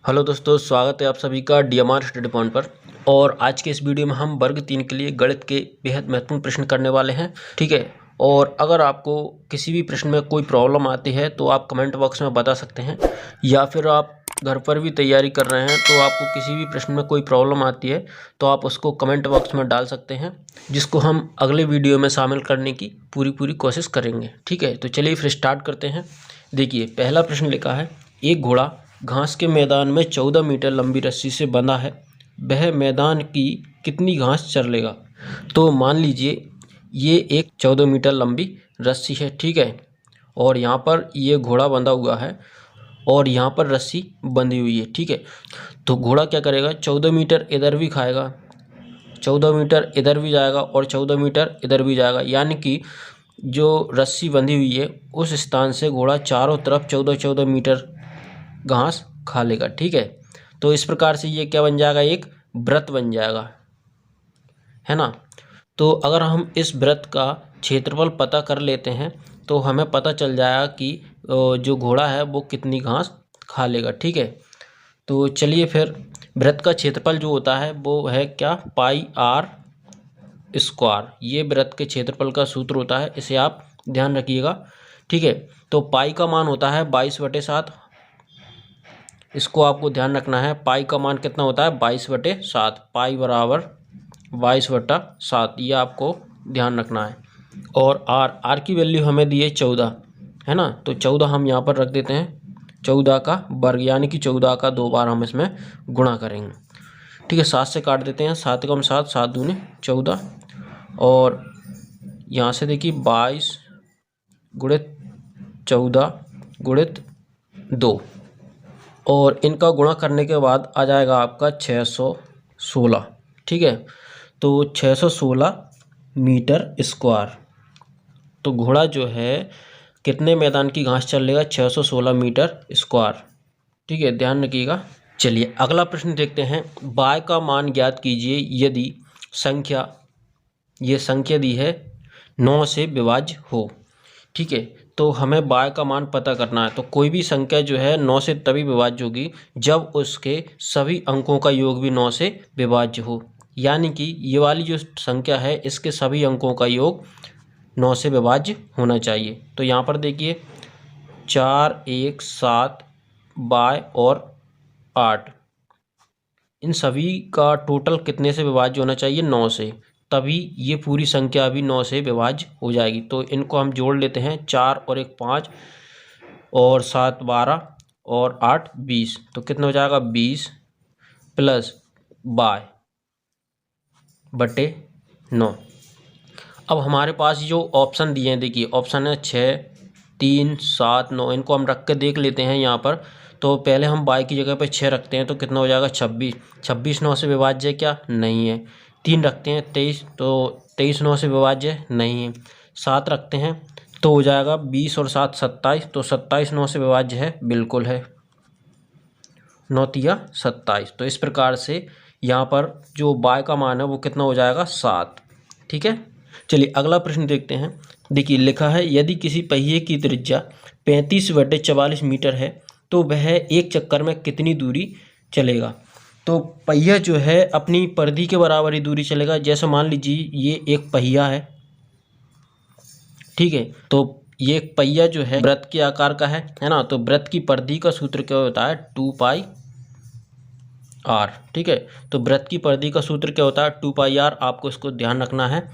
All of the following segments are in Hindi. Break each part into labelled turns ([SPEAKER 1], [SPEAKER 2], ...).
[SPEAKER 1] हेलो दोस्तों, स्वागत है आप सभी का DMR स्टडी पॉइंट पर। और आज के इस वीडियो में हम वर्ग 3 के लिए गणित के बेहद महत्वपूर्ण प्रश्न करने वाले हैं। ठीक है। और अगर आपको किसी भी प्रश्न में कोई प्रॉब्लम आती है तो आप कमेंट बॉक्स में बता सकते हैं, या फिर आप घर पर भी तैयारी कर रहे हैं तो आपको किसी भी प्रश्न में कोई प्रॉब्लम आती है तो आप उसको कमेंट बॉक्स में डाल सकते हैं, जिसको हम अगले वीडियो में शामिल करने की पूरी कोशिश करेंगे। ठीक है, तो चलिए फिर स्टार्ट करते हैं। देखिए, पहला प्रश्न लिखा है, एक घोड़ा घास के मैदान में 14 मीटर लंबी रस्सी से बंधा है, वह मैदान की कितनी घास चर लेगा। तो मान लीजिए ये एक 14 मीटर लंबी रस्सी है। ठीक है, और यहाँ पर ये घोड़ा बंधा हुआ है और यहाँ पर रस्सी बंधी हुई है। ठीक है, तो घोड़ा क्या करेगा, 14 मीटर इधर भी खाएगा, 14 मीटर इधर भी जाएगा और 14 मीटर इधर भी जाएगा, यानी कि जो रस्सी बंधी हुई है उस स्थान से घोड़ा चारों तरफ 14 मीटर घास खा लेगा। ठीक है, तो इस प्रकार से ये क्या बन जाएगा, एक वृत्त बन जाएगा, है ना। तो अगर हम इस वृत्त का क्षेत्रफल पता कर लेते हैं तो हमें पता चल जाएगा कि जो घोड़ा है वो कितनी घास खा लेगा। ठीक है, तो चलिए फिर वृत्त का क्षेत्रफल जो होता है वो है क्या, पाई आर स्क्वायर। ये वृत्त के क्षेत्रफल का सूत्र होता है, इसे आप ध्यान रखिएगा। ठीक है, तो पाई का मान होता है 22/7। इसको आपको ध्यान रखना है, पाई का मान कितना होता है, 22/7। पाई बराबर 22/7, ये आपको ध्यान रखना है। और आर की वैल्यू हमें दी है 14, है ना। तो 14 हम यहाँ पर रख देते हैं, 14 का वर्ग, यानी कि 14 का 2 बार हम इसमें गुणा करेंगे। ठीक है, 7 से काट देते हैं, 7 कम 7, 7 दूनी 14। और यहाँ से देखिए 22 गुणित 14 गुणित 2, और इनका गुणा करने के बाद आ जाएगा आपका 616। ठीक है, तो 616 मीटर स्क्वायर। तो घोड़ा जो है कितने मैदान की घास चल लेगा, 616 मीटर स्क्वायर। ठीक है, ध्यान रखिएगा। चलिए अगला प्रश्न देखते हैं, y का मान ज्ञात कीजिए यदि संख्या, ये संख्या दी है 9 से विभाज्य हो। ठीक है, तो हमें y का मान पता करना है। तो कोई भी संख्या जो है 9 से तभी विभाज्य होगी जब उसके सभी अंकों का योग भी 9 से विभाज्य हो, यानी कि ये वाली जो संख्या है इसके सभी अंकों का योग 9 से विभाज्य होना चाहिए। तो यहाँ पर देखिए 4, 1, 7, y और 8, इन सभी का टोटल कितने से विभाज्य होना चाहिए, 9 से, तभी ये पूरी संख्या भी 9 से विभाज्य हो जाएगी। तो इनको हम जोड़ लेते हैं, 4 और 1 5 और 7 12 और 8 20। तो कितना हो जाएगा, 20 प्लस y बटे 9। अब हमारे पास जो ऑप्शन दिए हैं, देखिए ऑप्शन है 6, 3, 7, 9, इनको हम रख के देख लेते हैं यहाँ पर। तो पहले हम y की जगह पे 6 रखते हैं तो कितना हो जाएगा, 26। 26 9 से विभाज्य क्या, नहीं है। 3 रखते हैं 23, तो 23 9 से विभाज्य नहीं है। 7 रखते हैं तो हो जाएगा 20 और 7 27, तो 27 9 से विभाज्य है, बिल्कुल है, 9 तिया 27। तो इस प्रकार से यहाँ पर जो y का मान है वो कितना हो जाएगा, 7। ठीक है, चलिए अगला प्रश्न देखते हैं। देखिए लिखा है, यदि किसी पहिए की त्रिज्या 35/44 मीटर है तो वह एक चक्कर में कितनी दूरी चलेगा। तो पहिया जो है अपनी परिधि के बराबर ही दूरी चलेगा। जैसे मान लीजिए ये एक पहिया है, ठीक है, तो ये एक पहिया जो है वृत्त के आकार का है ना। तो वृत्त की परिधि का सूत्र क्या होता है, 2πr। ठीक है, तो वृत्त की परिधि का सूत्र क्या होता है, 2πr। आपको इसको ध्यान रखना है।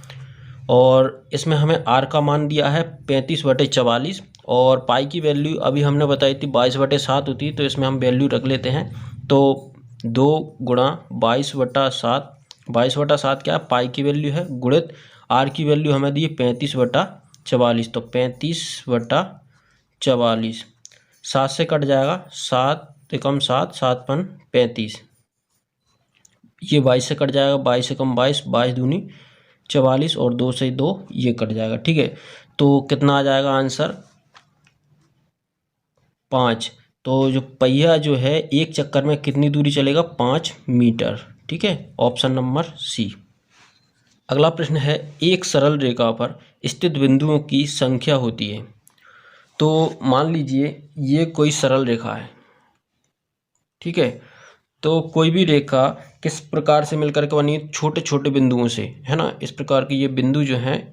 [SPEAKER 1] और इसमें हमें r का मान दिया है 35/44, और पाई की वैल्यू अभी हमने बताई थी 22/7 होती, तो इसमें हम वैल्यू रख लेते हैं। तो 2 गुणा 22/7, 22/7 क्या है, पाई की वैल्यू है, गुणित r की वैल्यू हमें दी 35/44, तो 35/44। 7 से कट जाएगा, 7 एकम 7, 7 पन 35। ये 22 से कट जाएगा, 22 एकम 22, 22 दूनी 44 और 2 से 2 ये कट जाएगा। ठीक है, तो कितना आ जाएगा आंसर, 5। तो जो पहिया जो है एक चक्कर में कितनी दूरी चलेगा, 5 मीटर। ठीक है, ऑप्शन नंबर सी। अगला प्रश्न है, एक सरल रेखा पर स्थित बिंदुओं की संख्या होती है। तो मान लीजिए ये कोई सरल रेखा है, ठीक है। तो कोई भी रेखा किस प्रकार से मिलकर के बनी है, छोटे छोटे बिंदुओं से, है ना। इस प्रकार के ये बिंदु जो हैं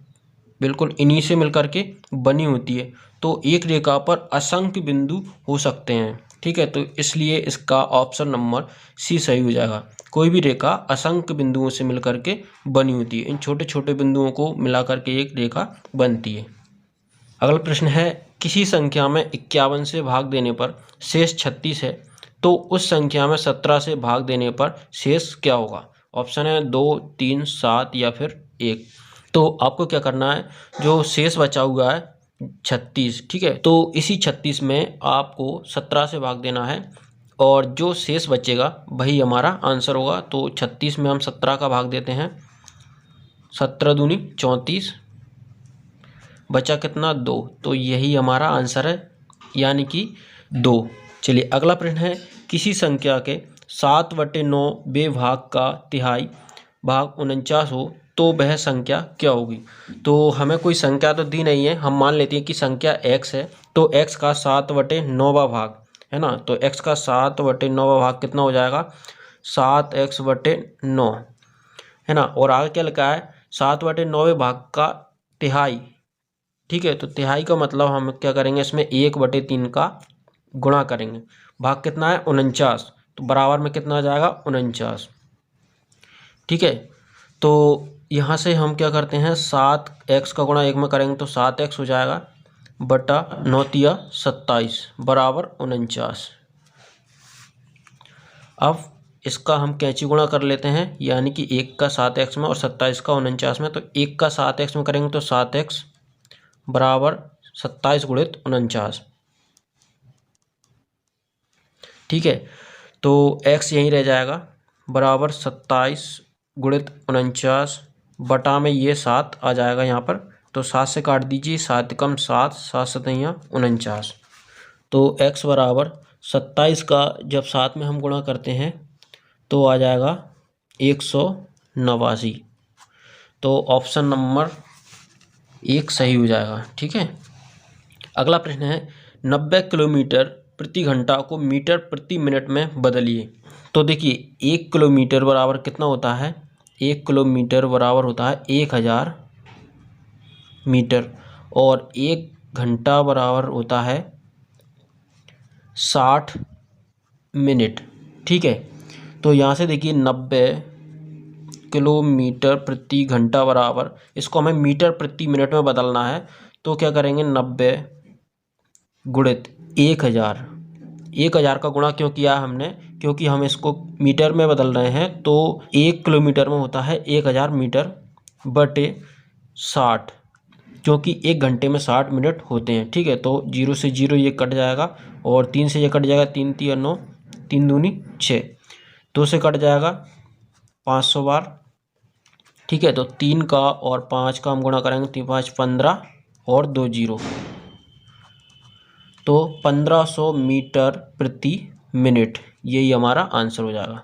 [SPEAKER 1] बिल्कुल इन्हीं से मिलकर के बनी होती है। तो एक रेखा पर असंख्य बिंदु हो सकते हैं, ठीक है। तो इसलिए इसका ऑप्शन नंबर सी सही हो जाएगा। कोई भी रेखा असंख्य बिंदुओं से मिलकर के बनी होती है, इन छोटे छोटे बिंदुओं को मिलाकर के एक रेखा बनती है। अगला प्रश्न है, किसी संख्या में 51 से भाग देने पर शेष 36 है, तो उस संख्या में 17 से भाग देने पर शेष क्या होगा। ऑप्शन है 2, 3, 7 या फिर 1। तो आपको क्या करना है, जो शेष बचा हुआ है 36, ठीक है, तो इसी 36 में आपको 17 से भाग देना है और जो शेष बचेगा वही हमारा आंसर होगा। तो 36 में हम 17 का भाग देते हैं, 17 दूनी 34, बचा कितना 2, तो यही हमारा आंसर है, यानी कि 2। चलिए अगला प्रश्न है, किसी संख्या के 7/9 भाग का तिहाई भाग 49 हो तो वह संख्या क्या होगी। तो हमें कोई संख्या तो दी नहीं है, हम मान लेते हैं कि संख्या x है, तो x का 7/9 भाग, है ना। तो x का 7/9 भाग कितना हो जाएगा, 7x/9, है ना। और आगे क्या लिखा है, 7/9 भाग का तिहाई, ठीक है। तो तिहाई का मतलब हम क्या करेंगे, इसमें 1/3 का गुणा करेंगे। भाग कितना है 49, तो बराबर में कितना आ जाएगा 49, ठीक है। तो यहाँ से हम क्या करते हैं, 7x का गुणा 1 में करेंगे तो 7x हो जाएगा, बटा 9 तिया 27 बराबर 49। अब इसका हम कैंची गुणा कर लेते हैं, यानी कि 1 का 7x में और 27 का 49 में। तो 1 का 7x में करेंगे तो 7x बराबर 27 गुणित 49, ठीक है। तो x यहीं रह जाएगा, बराबर 27 गुणित 49, बटा में ये 7 आ जाएगा यहाँ पर, तो 7 से काट दीजिए, 7 कम 7, 7 सतैया 49। तो x बराबर 27 का जब 7 में हम गुणा करते हैं तो आ जाएगा 189। तो ऑप्शन नंबर 1 सही हो जाएगा, ठीक है। अगला प्रश्न है, 90 किलोमीटर प्रति घंटा को मीटर प्रति मिनट में बदलिए। तो देखिए 1 किलोमीटर बराबर कितना होता है, 1 किलोमीटर बराबर होता है 1000 मीटर, और 1 घंटा बराबर होता है 60 मिनट, ठीक है। तो यहाँ से देखिए 90 किलोमीटर प्रति घंटा बराबर, इसको हमें मीटर प्रति मिनट में बदलना है। तो क्या करेंगे, 90 गुणित 1000 का गुणा क्यों किया हमने, क्योंकि हम इसको मीटर में बदल रहे हैं। तो 1 किलोमीटर में होता है 1000 मीटर बटे 60, क्योंकि 1 घंटे में 60 मिनट होते हैं, ठीक है। तो 0 से 0 ये कट जाएगा और 3 से ये कट जाएगा, 3 तिया 9, 3 दूनी 6, 2 से कट जाएगा 500 बार, ठीक है। तो 3 का और 5 का हम गुणा करेंगे, 3 5 15 और 2 0, तो 1500 मीटर प्रति मिनट, यही हमारा आंसर हो जाएगा।